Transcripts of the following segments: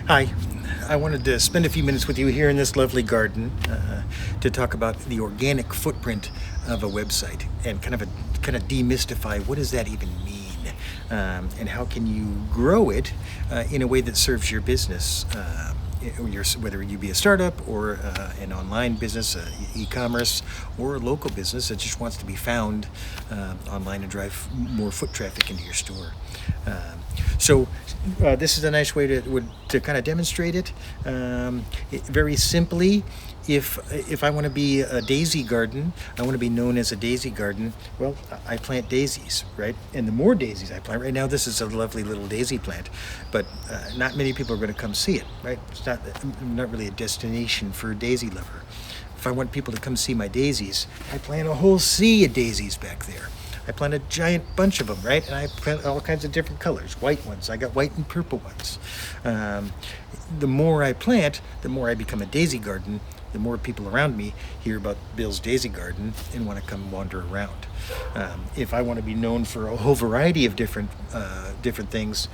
Hi, I wanted to spend a few minutes with you here in this lovely garden to talk about the organic footprint of a website and kind of demystify what does that even mean, and how can you grow it in a way that serves your business. Whether you be a startup or an online business, e-commerce, or a local business that just wants to be found online and drive more foot traffic into your store. So this is a nice way to kind of demonstrate it. Very simply, if I want to be a daisy garden, I want to be known as a daisy garden. Well, I plant daisies, right? And the more daisies I plant, right now this is a lovely little daisy plant, but not many people are going to come see it, right? It's not really a destination for a daisy lover. If I want people to come see my daisies, I plant a whole sea of daisies back there. I plant a giant bunch of them, right? And I plant all kinds of different colors, white ones. I got white and purple ones. The more I plant, the more I become a daisy garden. The more people around me hear about Bill's daisy garden and want to come wander around. If I want to be known for a whole variety of different things,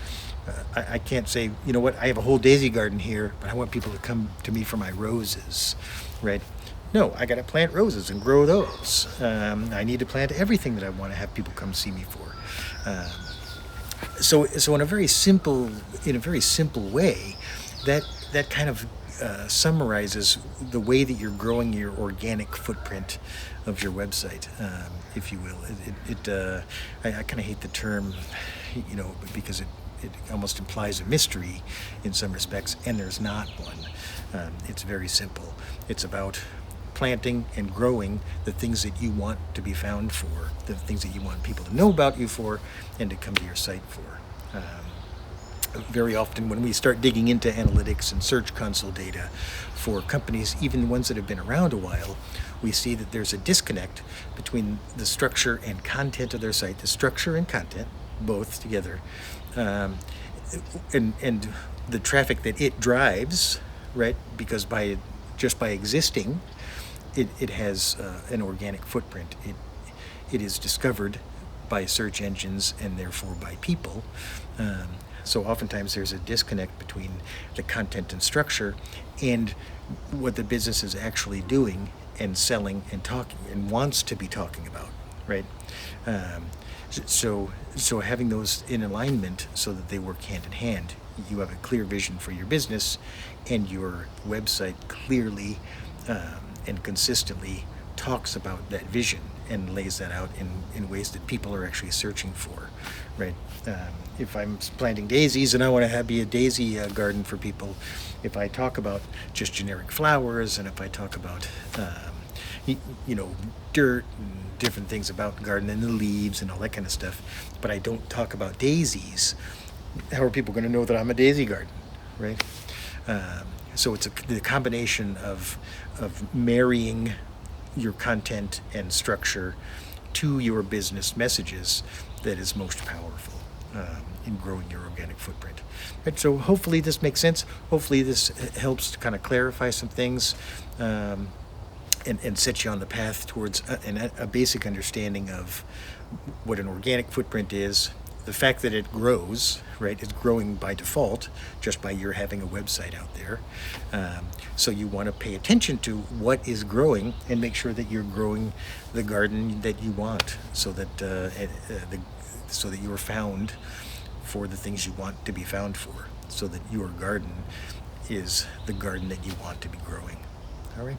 I can't say, you know what, I have a whole daisy garden here, but I want people to come to me for my roses, right? No, I got to plant roses and grow those. I need to plant everything that I want to have people come see me for. So in a very simple way, that kind of summarizes the way that you're growing your organic footprint of your website, if you will. I kind of hate the term, because it almost implies a mystery in some respects, and there's not one. It's very simple. It's about planting and growing the things that you want to be found for, the things that you want people to know about you for, and to come to your site for. Very often when we start digging into analytics and search console data for companies, even ones that have been around a while, we see that there's a disconnect between the structure and content of their site, the structure and content, both together, and the traffic that it drives, right? Because just by existing, it has an organic footprint. It is discovered by search engines and therefore by people. So oftentimes there's a disconnect between the content and structure and what the business is actually doing and selling and talking and wants to be talking about, right? So having those in alignment so that they work hand in hand, you have a clear vision for your business, and your website clearly and consistently talks about that vision and lays that out in ways that people are actually searching for, right? If I'm planting daisies and I want to be a daisy garden for people, if I talk about just generic flowers, and if I talk about dirt and different things about the garden and the leaves and all that kind of stuff, but I don't talk about daisies, how are people going to know that I'm a daisy garden, right? So it's the combination of marrying your content and structure to your business messages that is most powerful in growing your organic footprint. Right, so hopefully this makes sense. Hopefully this helps to kind of clarify some things and set you on the path towards a basic understanding of what an organic footprint is. The fact that it grows, right, is growing by default just by your having a website out there. So you want to pay attention to what is growing and make sure that you're growing the garden that you want, so that you're found for the things you want to be found for, so that your garden is the garden that you want to be growing. All right.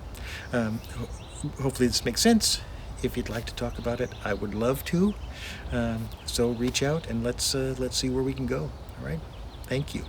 Hopefully this makes sense. If you'd like to talk about it, I would love to. So reach out and let's see where we can go. All right. Thank you.